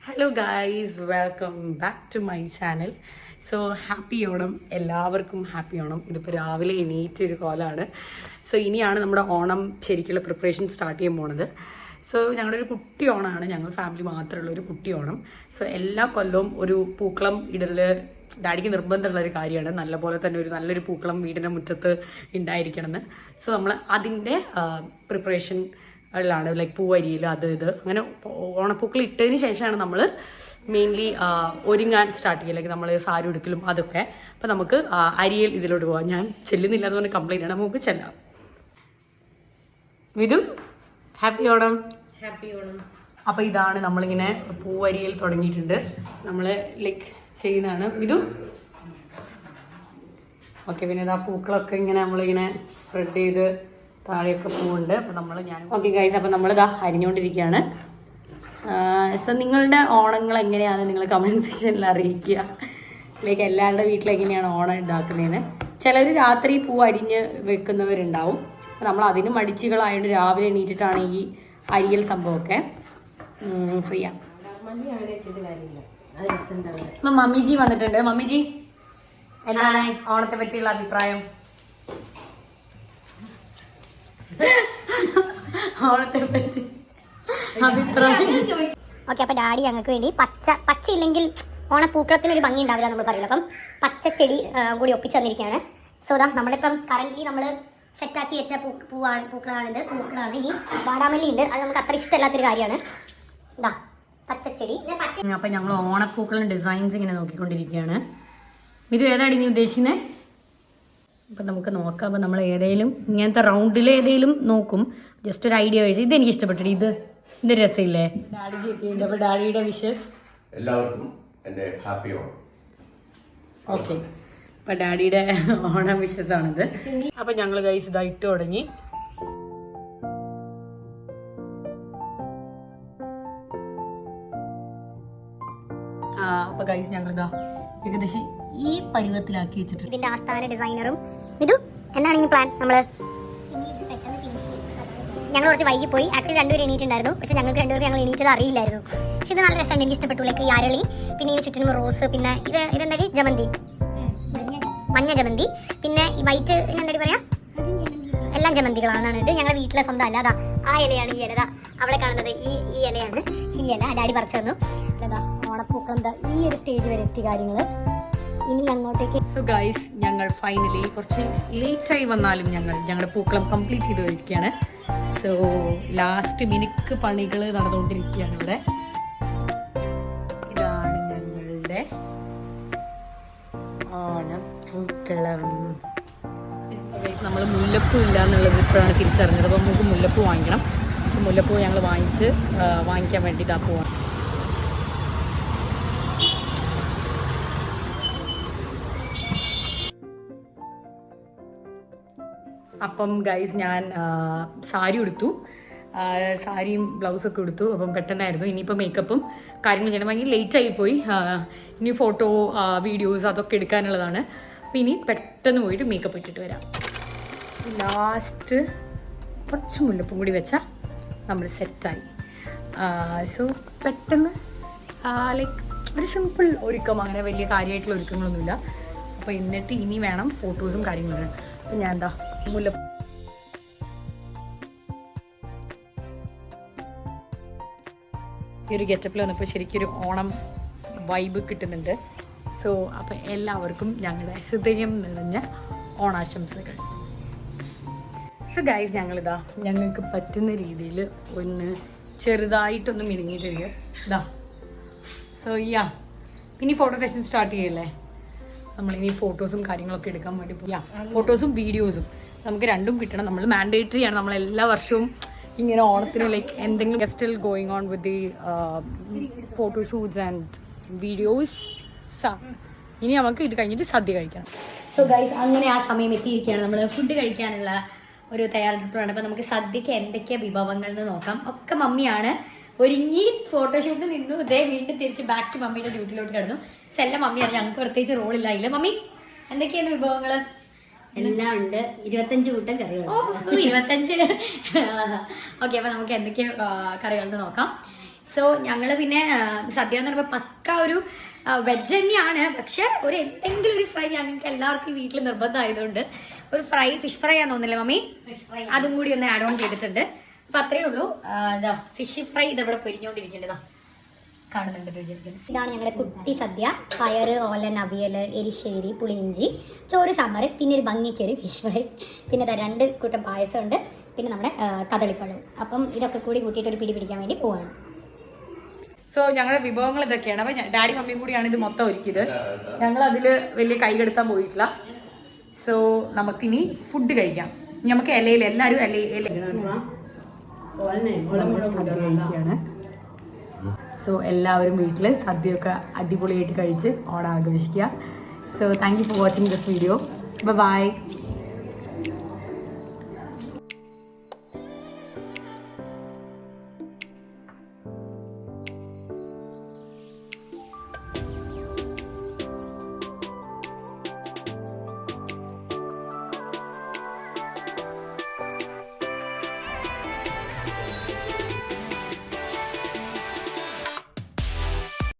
Hello guys, welcome back to my channel. So happy Onam, എല്ലാവർക്കും happy Onam. ഇതിപ്പോൾ രാവിലെ എണീറ്റൊരു കോലമാണ്. So ഇനിയാണ് നമ്മുടെ ഓണം ശരിക്കുള്ള പ്രിപ്പറേഷൻ സ്റ്റാർട്ട് ചെയ്യാൻ പോണത്. സോ ഞങ്ങളുടെ ഒരു കുട്ടി ഓണമാണ്, ഞങ്ങൾ ഫാമിലി മാത്രമുള്ള ഒരു കുട്ടി ഓണം. സോ എല്ലാ കൊല്ലവും ഒരു പൂക്കളം ഇടല് ഡാഡിക്ക് നിർബന്ധമുള്ള ഒരു കാര്യമാണ്. നല്ലപോലെ തന്നെ ഒരു നല്ലൊരു പൂക്കളം വീടിൻ്റെ മുറ്റത്ത് ഉണ്ടായിരിക്കണമെന്ന്. സോ നമ്മൾ അതിൻ്റെ പ്രിപ്പറേഷൻ ാണ് ലൈക്ക് പൂവരിയിൽ അത് ഇത് അങ്ങനെ ഓണപ്പൂക്കൾ ഇട്ടതിന് ശേഷമാണ് നമ്മൾ മെയിൻലി ഒരുങ്ങാൻ സ്റ്റാർട്ട് ചെയ്യുക. ലൈക്ക് നമ്മൾ സാരി ഉടുക്കലും അതൊക്കെ. അപ്പം നമുക്ക് അരിയൽ ഇതിലോട്ട് പോവാം. ഞാൻ ചെല്ലുന്നില്ല അതുകൊണ്ട് കംപ്ലൈൻ്റ് ആണ്, നമുക്ക് ചെല്ലാം. വിധു, ഹാപ്പി ഓണം. ഹാപ്പി ഓണം. അപ്പം ഇതാണ് നമ്മളിങ്ങനെ പൂവരിയൽ തുടങ്ങിയിട്ടുണ്ട്. നമ്മൾ ലൈക്ക് ചെയ്യുന്നതാണ് വിധു. ഓക്കെ, പിന്നെ ഇതാ പൂക്കളൊക്കെ ഇങ്ങനെ നമ്മളിങ്ങനെ സ്പ്രെഡ് ചെയ്ത് താഴെയൊക്കെ പൂവുണ്ട്. അപ്പോൾ ഓക്കെ ഗൈസ്, അപ്പോൾ നമ്മളിതാ അരിഞ്ഞുകൊണ്ടിരിക്കുകയാണ്. സോ നിങ്ങളുടെ ഓണങ്ങൾ എങ്ങനെയാണ് നിങ്ങൾ കമൻറ്റ് സെക്ഷനിൽ അറിയിക്കുക. ലൈക്ക് എല്ലാവരുടെ വീട്ടിലെങ്ങനെയാണ് ഓണം ഉണ്ടാക്കുന്നതിന്. ചിലർ രാത്രി പൂ അരിഞ്ഞ് വെക്കുന്നവരുണ്ടാവും. അപ്പോൾ നമ്മൾ അതിന് മടിച്ചുകളായതുകൊണ്ട് രാവിലെ എണീറ്റിട്ടാണ് ഈ അരിയൽ സംഭവമൊക്കെ ചെയ്യാം. അപ്പം മമ്മിജി വന്നിട്ടുണ്ട്. മമ്മിജി, എന്താണ് ഓണത്തെ പറ്റിയുള്ള അഭിപ്രായം? ഓണത്തെ പറ്റി അഭിപ്രായം. ഓക്കെ, അപ്പൊ ഡാഡി ഞങ്ങൾക്ക് വേണ്ടി പച്ച ഇല്ലെങ്കിൽ ഓണപ്പൂക്കളത്തിന് ഒരു ഭംഗി ഉണ്ടാവില്ല നമ്മൾ പറയില്ല. അപ്പം പച്ചച്ചെടി കൂടി ഒപ്പിച്ചു തന്നിരിക്കുകയാണ്. സോ ദാ നമ്മളിപ്പം കറന്റ് നമ്മൾ സെറ്റാക്കി വെച്ച പൂക്കളാണിത്. ഇനി വാടാമല്ലി ഉണ്ട്, അത് നമുക്ക് അത്ര ഇഷ്ടമല്ലാത്തൊരു കാര്യമാണ്. ഇതാ പച്ചച്ചെടി. അപ്പൊ ഞങ്ങൾ ഓണപ്പൂക്കളും ഡിസൈൻസ് ഇങ്ങനെ നോക്കിക്കൊണ്ടിരിക്കുകയാണ്. ഇത് ഏതാണ് നീ ഉദ്ദേശിക്കുന്നത്? അപ്പം നമുക്ക് നോക്കാം. അപ്പം നമ്മൾ ഏതെങ്കിലും ഇങ്ങനത്തെ റൗണ്ടിൽ ഏതെങ്കിലും നോക്കും, ജസ്റ്റ് ഒരു ഐഡിയ വെച്ച്. ഇതെനിക്ക് ഇഷ്ടപ്പെട്ടിട്ട് ഇത് രസമില്ലേ? ഡാഡി ചേച്ചിയുണ്ട്. അപ്പോൾ ഡാഡിയുടെ വിഷസ് എല്ലാവർക്കും എൻ്റെ ഹാപ്പി ഓണം. ഓക്കെ, അപ്പം ഡാഡിയുടെ ഓണം വിഷസ് ആണിത്. അപ്പം ഞങ്ങൾ ഗൈസ് ഇതാ ഇട്ട് തുടങ്ങി. അപ്പം ഗൈസ് ഞങ്ങളിതാ ഏകദേശം ഈ പരുവത്തിലാക്കി വെച്ചിട്ടുണ്ട്. ഇതിന്റെ ആസ്ഥാന ഡിസൈനറും ഇതു എന്താണ് ഇനി പ്ലാൻ? ഞങ്ങൾ കുറച്ച് വൈകി പോയി. ആക്ച്വലി രണ്ടുപേരും എണീറ്റുണ്ടായിരുന്നു, പക്ഷെ ഞങ്ങൾക്ക് രണ്ടുപേർക്ക് ഞങ്ങൾ എണീറ്റത് അറിയില്ലായിരുന്നു. പക്ഷെ ഇത് നല്ല രസമുണ്ട്, എനിക്ക് ഇഷ്ടപ്പെട്ടു. ലൈക്ക് ഈ അരളി, പിന്നെ ഇതിന് ചുറ്റിനും റോസ്, പിന്നെ ഇതെന്താടി ജമന്തി, മഞ്ഞ ജമന്തി, പിന്നെ ഈ വൈറ്റ് എന്താടി പറയാ, എല്ലാം ജമന്തികളാണെന്നാണ്. ഇത് ഞങ്ങളുടെ വീട്ടിലെ സ്വന്തം അല്ല. അതാ ആ ഇലയാണ് ഈ ഇല, അവിടെ കാണുന്നത് ഈ ഇലയാണ്. ഈ ഇല ഡാഡി പറിച്ചു തന്നു. അതാ ഓണപ്പൂക്കളെന്താ ഈ ഒരു സ്റ്റേജ് വരെ എത്തി കാര്യങ്ങൾ. ഇനി അങ്ങോട്ടേക്ക്. സോ ഗൈസ്, ഞങ്ങൾ ഫൈനലി കുറച്ച് ലേറ്റായി വന്നാലും ഞങ്ങളുടെ പൂക്കളം കംപ്ലീറ്റ് ചെയ്ത് വരികയാണ്. സോ ലാസ്റ്റ് മിനുക്ക് പണികൾ നടന്നുകൊണ്ടിരിക്കുകയാണ് ഇവിടെ. ഇതാണ് ഞങ്ങളുടെ ഓണപ്പൂക്കളം. നമ്മൾ മുല്ലപ്പൂ ഇല്ല എന്നുള്ളത് ഇപ്പോഴാണ് തിരിച്ചറിഞ്ഞത്. അപ്പോൾ നമുക്ക് മുല്ലപ്പൂ വാങ്ങിക്കണം. സോ മുല്ലപ്പൂ ഞങ്ങൾ വാങ്ങിക്കാൻ വേണ്ടി ഇതാ പോവാണ്. അപ്പം ഗൈസ്, ഞാൻ സാരി ഉടുത്തു, സാരിയും ബ്ലൗസൊക്കെ എടുത്തു. അപ്പം പെട്ടെന്നായിരുന്നു. ഇനിയിപ്പോൾ മേക്കപ്പും കാര്യങ്ങൾ ചെയ്യണം. ഭയങ്കര ലേറ്റ് ആയിപ്പോയി. ഇനി ഫോട്ടോ വീഡിയോസ് അതൊക്കെ എടുക്കാനുള്ളതാണ്. അപ്പം ഇനി പെട്ടെന്ന് പോയിട്ട് മേക്കപ്പ് ഇട്ടിട്ട് വരാം. ലാസ്റ്റ് കുറച്ച് മുല്ലപ്പും കൂടി വെച്ചാൽ നമ്മൾ സെറ്റായി. സോ പെട്ടെന്ന് ലൈക്ക് ഒരു സിമ്പിൾ ഒരുക്കം, അങ്ങനെ വലിയ കാര്യമായിട്ടുള്ള ഒരുക്കങ്ങളൊന്നുമില്ല. അപ്പോൾ എന്നിട്ട് ഇനി വേണം ഫോട്ടോസും കാര്യങ്ങളും. അപ്പം ഞാൻ എന്താ മുല്ലപ്പൂ ഈ ഒരു ഗെറ്റപ്പിൽ വന്നപ്പോൾ ശരിക്കൊരു ഓണം വൈബ് കിട്ടുന്നുണ്ട്. സോ അപ്പം എല്ലാവർക്കും ഞങ്ങളുടെ ഹൃദയം നിറഞ്ഞ ഓണാശംസകൾ. സോ ഗൈസ്, ഞങ്ങൾക്ക് പറ്റുന്ന രീതിയിൽ ഒന്ന് ചെറുതായിട്ടൊന്ന് മിനുങ്ങിയിട്ട് ഇതാ. സോ ഇനി ഫോട്ടോ സെഷൻ സ്റ്റാർട്ട് ചെയ്യല്ലേ? നമ്മളിനി ഫോട്ടോസും കാര്യങ്ങളൊക്കെ എടുക്കാൻ വേണ്ടി പോയി. ഫോട്ടോസും വീഡിയോസും നമുക്ക് രണ്ടും കിട്ടണം. നമ്മൾ മാൻഡേറ്ററി ആണ്. നമ്മൾ എല്ലാ വർഷവും ഇങ്ങനെ ഓണത്തിന് ലൈക്ക് എന്തെങ്കിലും still going on with the photoshoots and videos. ഇനി നമുക്ക് ഇത് കഴിഞ്ഞിട്ട് സദ്യ കഴിക്കണം. സോ ഗൈസ്, അങ്ങനെ ആ സമയം എത്തിയിരിക്കുകയാണ്. നമ്മൾ ഫുഡ് കഴിക്കാനുള്ള ഒരു തയ്യാറെടുപ്പാണ്. അപ്പോൾ നമുക്ക് സദ്യക്ക് എന്തൊക്കെയാണ് വിഭവങ്ങൾ എന്ന് നോക്കാം. ഒക്കെ മമ്മിയാണ് ഒരുങ്ങി ഫോട്ടോഷൂട്ടിന് നിന്നു. ഇതേ വീണ്ടും തിരിച്ച് ബാക്ക് ടു മമ്മിയുടെ ഡ്യൂട്ടിയിലോട്ട് കിടന്നു. സോ എല്ലാം മമ്മിയാണ്, ഞങ്ങൾക്ക് പ്രത്യേകിച്ച് റോളില്ല. ഇല്ല മമ്മി, എന്തൊക്കെയാണ് വിഭവങ്ങൾ? എല്ലാം ഉണ്ട്. 25 കൂട്ടം കറികൾ. 25. ഓക്കെ, അപ്പോൾ നമുക്ക് എന്തൊക്കെ കറികളെന്ന് നോക്കാം. സോ ഞങ്ങൾ പിന്നെ സദ്യ എന്ന് പറയുമ്പോൾ പക്ക ഒരു വെജ് തന്നെയാണ്, പക്ഷെ ഒരു എന്തെങ്കിലും ഒരു ഫ്രൈ ഞങ്ങൾക്ക് എല്ലാവർക്കും വീട്ടിൽ നിർബന്ധമായതുകൊണ്ട് ഒരു ഫ്രൈ, ഫിഷ് ഫ്രൈ ആണെന്ന് തോന്നില്ല മമ്മി, അതും കൂടി ഒന്ന് ആഡ് ഓൺ ചെയ്തിട്ടുണ്ട്. അപ്പൊ അത്രയേ ഉള്ളൂ. ഇതാ ഫിഷ് ഫ്രൈ ഇതവിടെ പൊരിഞ്ഞോണ്ടിരിക്കേണ്ടതാ, കാണുന്നുണ്ട് വിചാരിക്കുന്നു. ഇതാണ് ഞങ്ങളുടെ കുട്ടി സദ്യ. പയറ്, ഓലൻ, അവിയൽ, എരിശ്ശേരി, പുളിയിഞ്ചി, ചോറ്, സാമ്പാർ, പിന്നെ ഒരു ഭംഗിക്കൊരു ഫിഷ് ഫ്രൈ, പിന്നെ 2 കൂട്ടം പായസം ഉണ്ട്, പിന്നെ നമ്മുടെ കദളിപ്പഴം. അപ്പം ഇതൊക്കെ കൂടി കൂട്ടിയിട്ട് ഒരു പിടി പിടിക്കാൻ വേണ്ടി പോവാണ്. സോ ഞങ്ങളുടെ വിഭവങ്ങൾ ഇതൊക്കെയാണ്. അപ്പൊ ഡാഡി മമ്മിയും കൂടിയാണ് ഇത് മൊത്തം ഒരുക്കിയത്. ഞങ്ങൾ അതിൽ വലിയ കൈകെടുത്താൻ പോയിട്ടില്ല. സോ നമുക്കിനി ഫുഡ് കഴിക്കാം. നമുക്ക് ഇലയിൽ എല്ലാവരും സദ്യ കഴിക്കുകയാണ്. സോ എല്ലാവരും വീട്ടിൽ സദ്യയൊക്കെ അടിപൊളിയായിട്ട് കഴിച്ച് ഓണം ആഘോഷിക്കുക. So thank you for watching this video. By.